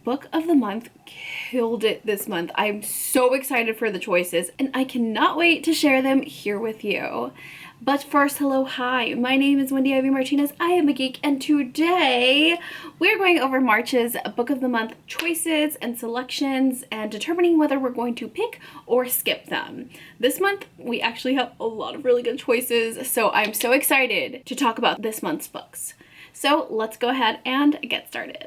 book of the month killed it this month. I'm so excited for the choices and I cannot wait to share them here with you. But first, hello, hi, my name is Wendy Ivy Martinez. I am a geek, and today we're going over March's Book of the Month choices and selections and determining whether we're going to pick or skip them. This month, we actually have a lot of really good choices, so I'm so excited to talk about this month's books. So let's go ahead and get started.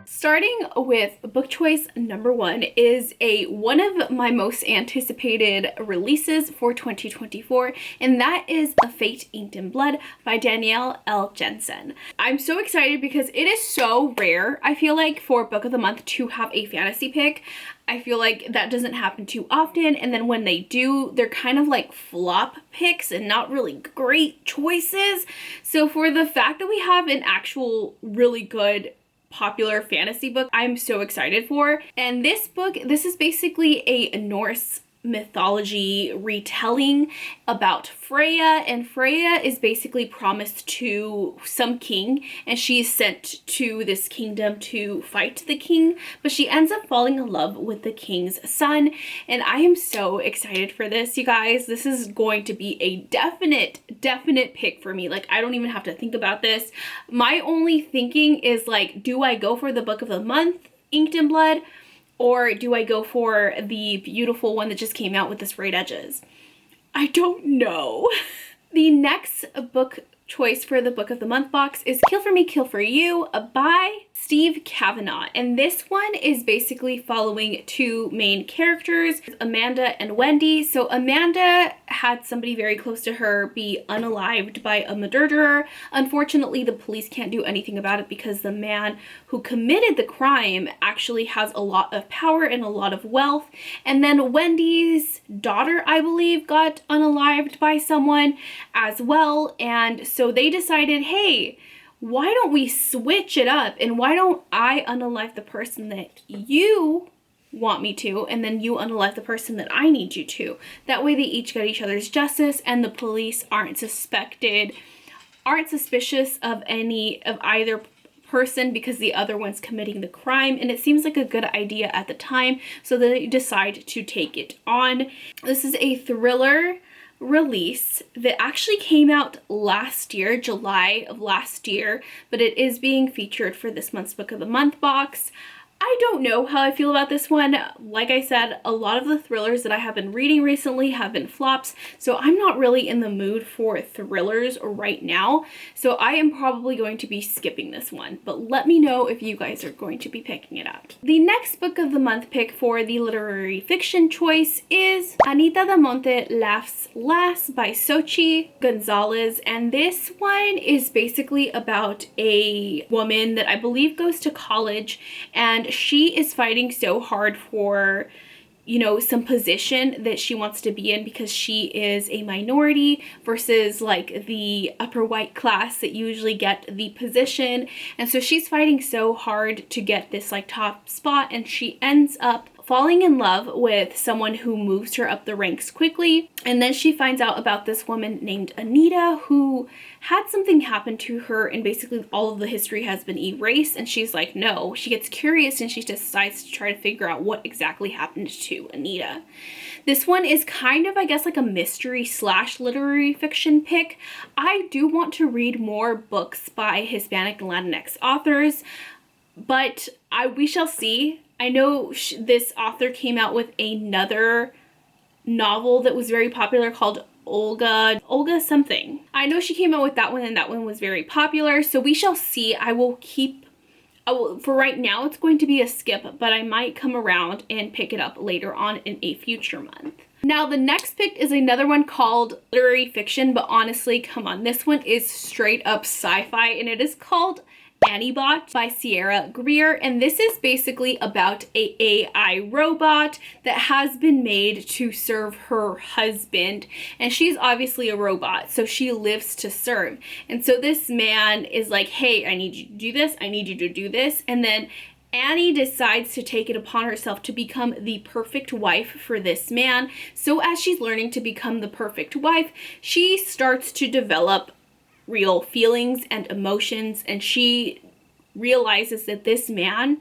Starting with book choice number 1 is one of my most anticipated releases for 2024, and that is A Fate Inked in Blood by Danielle L. Jensen. I'm so excited because it is so rare, I feel like, for book of the month to have a fantasy pick. I feel like that doesn't happen too often, and then when they do, they're kind of like flop picks and not really great choices. So for the fact that we have an actual really good popular fantasy book, I'm so excited for. And this book, this is basically a Norse mythology retelling about Freya, and Freya is basically promised to some king, and she's sent to this kingdom to fight the king, but she ends up falling in love with the king's son. And I am so excited for this, you guys. This is going to be a definite pick for me. Like, I don't even have to think about this. My only thinking is, like, do I go for the book of the month, Inked in Blood, or do I go for the beautiful one that just came out with the sprayed edges? I don't know. The next book choice for the book of the month box is Kill for Me, Kill for You by Steve Kavanaugh. And this one is basically following two main characters, Amanda and Wendy. So Amanda had somebody very close to her be unalived by a murderer. Unfortunately, the police can't do anything about it because the man who committed the crime actually has a lot of power and a lot of wealth. And then Wendy's daughter, I believe, got unalived by someone as well. And so they decided, hey, why don't we switch it up, and why don't I unalive the person that you want me to, and then you unalive the person that I need you to. That way they each get each other's justice, and the police aren't suspicious of either person because the other one's committing the crime. And it seems like a good idea at the time, so they decide to take it on. This is a thriller release that actually came out last year, July of last year, but it is being featured for this month's Book of the Month box. I don't know how I feel about this one. Like I said, a lot of the thrillers that I have been reading recently have been flops, so I'm not really in the mood for thrillers right now. So I am probably going to be skipping this one, but let me know if you guys are going to be picking it up. The next Book of the Month pick for the literary fiction choice is Anita da Monte Laughs Last by Xochitl Gonzalez, and this one is basically about a woman that I believe goes to college, and she is fighting so hard for, you know, some position that she wants to be in because she is a minority versus like the upper white class that usually get the position. And so she's fighting so hard to get this like top spot, and she ends up falling in love with someone who moves her up the ranks quickly. And then she finds out about this woman named Anita who had something happen to her, and basically all of the history has been erased. And she's like, no. She gets curious and she decides to try to figure out what exactly happened to Anita. This one is kind of, I guess, like a mystery / literary fiction pick. I do want to read more books by Hispanic and Latinx authors, but we shall see. I know this author came out with another novel that was very popular called Olga something. I know she came out with that one, and that one was very popular, so we shall see. For right now, it's going to be a skip, but I might come around and pick it up later on in a future month. Now, the next pick is another one called literary fiction, but honestly, come on, this one is straight up sci-fi, and it is called Annibot by Sierra Greer, and this is basically about a AI robot that has been made to serve her husband, and she's obviously a robot, so she lives to serve. And so this man is like, hey, I need you to do this, I need you to do this, and then Annie decides to take it upon herself to become the perfect wife for this man. So as she's learning to become the perfect wife, she starts to develop real feelings and emotions, and she realizes that this man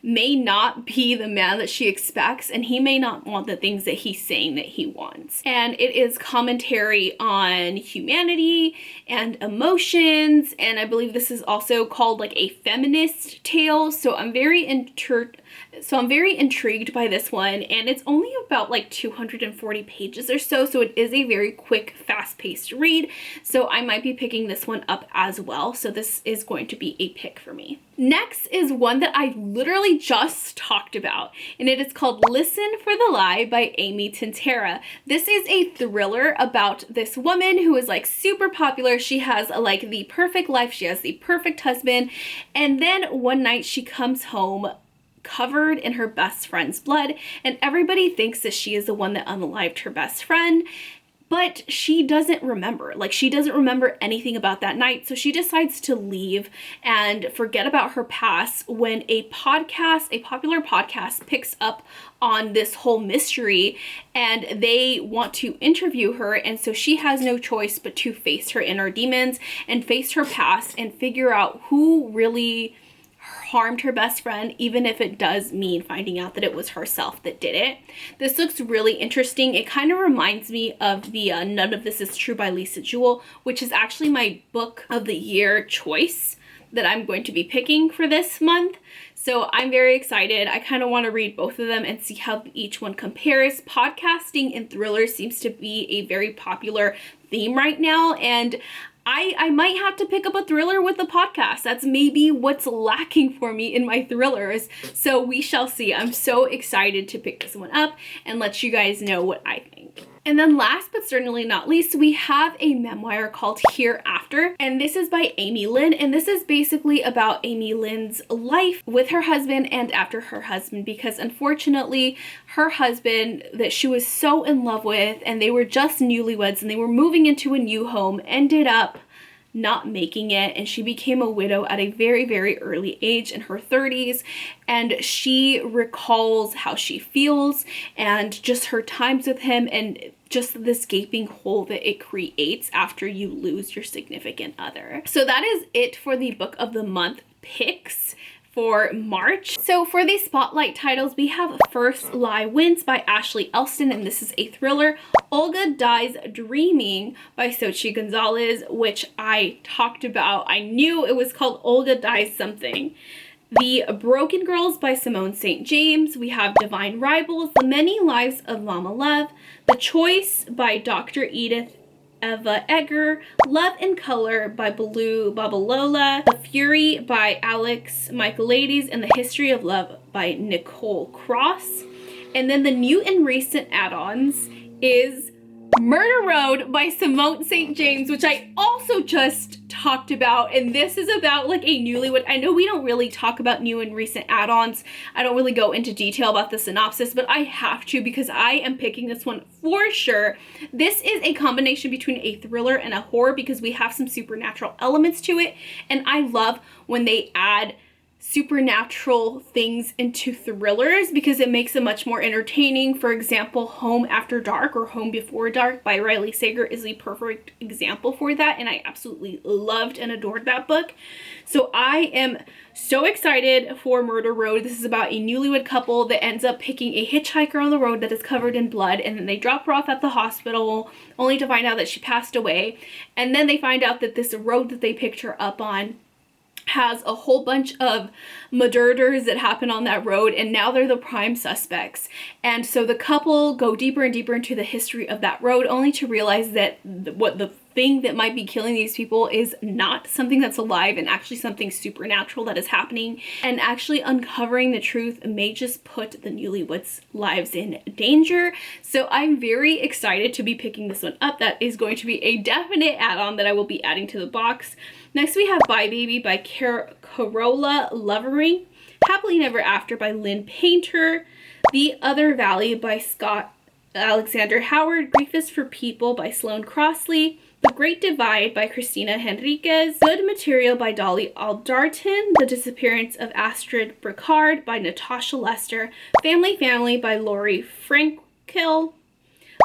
may not be the man that she expects, and he may not want the things that he's saying that he wants. And it is commentary on humanity and emotions, and I believe this is also called like a feminist tale. So I'm very intrigued by this one, and it's only about like 240 pages or so, so it is a very quick, fast-paced read. So I might be picking this one up as well. So this is going to be a pick for me. Next is one that I literally just talked about, and it is called Listen for the Lie by Amy Tintera. This is a thriller about this woman who is like super popular. She has like the perfect life. She has the perfect husband. And then one night she comes home covered in her best friend's blood, and everybody thinks that she is the one that unalived her best friend. But she doesn't remember. Like, she doesn't remember anything about that night. So she decides to leave and forget about her past when a popular podcast picks up on this whole mystery, and they want to interview her. And so she has no choice but to face her inner demons and face her past and figure out who really harmed her best friend, even if it does mean finding out that it was herself that did it. This looks really interesting. It kind of reminds me of the None of This Is True by Lisa Jewell, which is actually my book of the year choice that I'm going to be picking for this month. So I'm very excited. I kind of want to read both of them and see how each one compares. Podcasting and thrillers seems to be a very popular theme right now, and I might have to pick up a thriller with a podcast. That's maybe what's lacking for me in my thrillers. So we shall see. I'm so excited to pick this one up and let you guys know what I think. And then last but certainly not least, we have a memoir called Hereafter, and this is by Amy Lynn, and this is basically about Amy Lynn's life with her husband and after her husband, because unfortunately her husband that she was so in love with, and they were just newlyweds and they were moving into a new home, ended up not making it, and she became a widow at a very, very early age in her 30s, and she recalls how she feels and just her times with him and just this gaping hole that it creates after you lose your significant other. So that is it for the book of the month picks for March. So for the spotlight titles, we have First Lie Wins by Ashley Elston, and this is a thriller. Olga Dies Dreaming by Xochitl Gonzalez, which I talked about. I knew it was called Olga Dies something. The Broken Girls by Simone St. James. We have Divine Rivals, The Many Lives of Mama Love. The Choice by Dr. Edith Eva Egger, Love in Color by Blue Babalola, The Fury by Alex Michaelides, and The History of Love by Nicole Cross. And then the new and recent add-ons is Murder Road by Simone St. James, which I also just talked about, and this is about like a newlywed. I know we don't really talk about new and recent add-ons. I don't really go into detail about the synopsis, but I have to because I am picking this one for sure. This is a combination between a thriller and a horror because we have some supernatural elements to it, and I love when they add supernatural things into thrillers because it makes it much more entertaining. For example, Home After Dark or Home Before Dark by Riley Sager is the perfect example for that, and I absolutely loved and adored that book. So I am so excited for Murder Road. This is about a newlywed couple that ends up picking a hitchhiker on the road that is covered in blood, and then they drop her off at the hospital only to find out that she passed away, and then they find out that this road that they picked her up on has a whole bunch of murders that happen on that road, and now they're the prime suspects. And so the couple go deeper and deeper into the history of that road, only to realize that what the thing that might be killing these people is not something that's alive and actually something supernatural that is happening, and actually uncovering the truth may just put the newlyweds' lives in danger. So I'm very excited to be picking this one up. That is going to be a definite add-on that I will be adding to the box. Next we have Bye Baby by Carola Lovering, Happily Never After by Lynn Painter, The Other Valley by Scott Alexander Howard, Grief is for People by Sloane Crossley, The Great Divide by Christina Henriquez, Good Material by Dolly Aldarton, The Disappearance of Astrid Bricard by Natasha Lester, Family Family by Lori Frankel,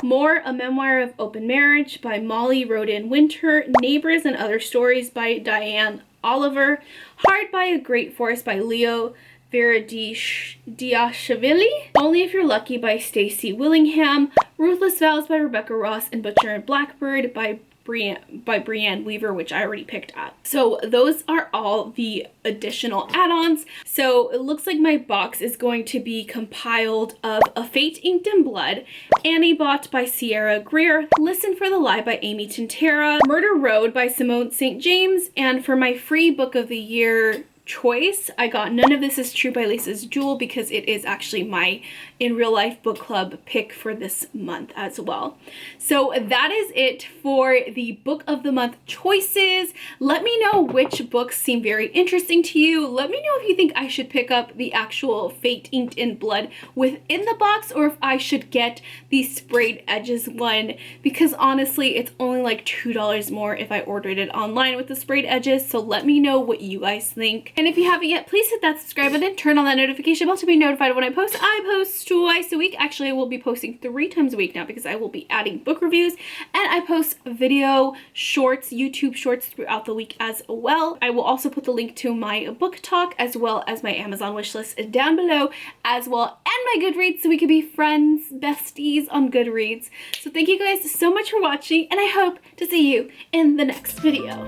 More, A Memoir of Open Marriage by Molly Rodin Winter, Neighbors and Other Stories by Diane Oliver, Hard by a Great Force by Leo Veradiashvili, Only If You're Lucky by Stacey Willingham, Ruthless Vows by Rebecca Ross, and Butcher and Blackbird by Brianne Weaver, which I already picked up. So those are all the additional add-ons. So it looks like my box is going to be compiled of A Fate Inked in Blood, Annie Bot by Sierra Greer, Listen for the Lie by Amy Tintera, Murder Road by Simone St. James, and for my free book of the year choice, I got None of This Is True by Lisa's Jewel because it is actually my in real life book club pick for this month as well. So that is it for the book of the month choices. Let me know which books seem very interesting to you. Let me know if you think I should pick up the actual Fate Inked in Blood within the box or if I should get the sprayed edges one, because honestly it's only like $2 more if I ordered it online with the sprayed edges. So let me know what you guys think. And if you haven't yet, please hit that subscribe button, turn on that notification bell to be notified when I post. I post twice a week. Actually, I will be posting 3 times a week now because I will be adding book reviews, and I post video shorts, YouTube shorts throughout the week as well. I will also put the link to my Booktok as well as my Amazon wishlist down below as well, and my Goodreads, so we could be friends, besties on Goodreads. So thank you guys so much for watching, and I hope to see you in the next video.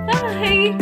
Bye!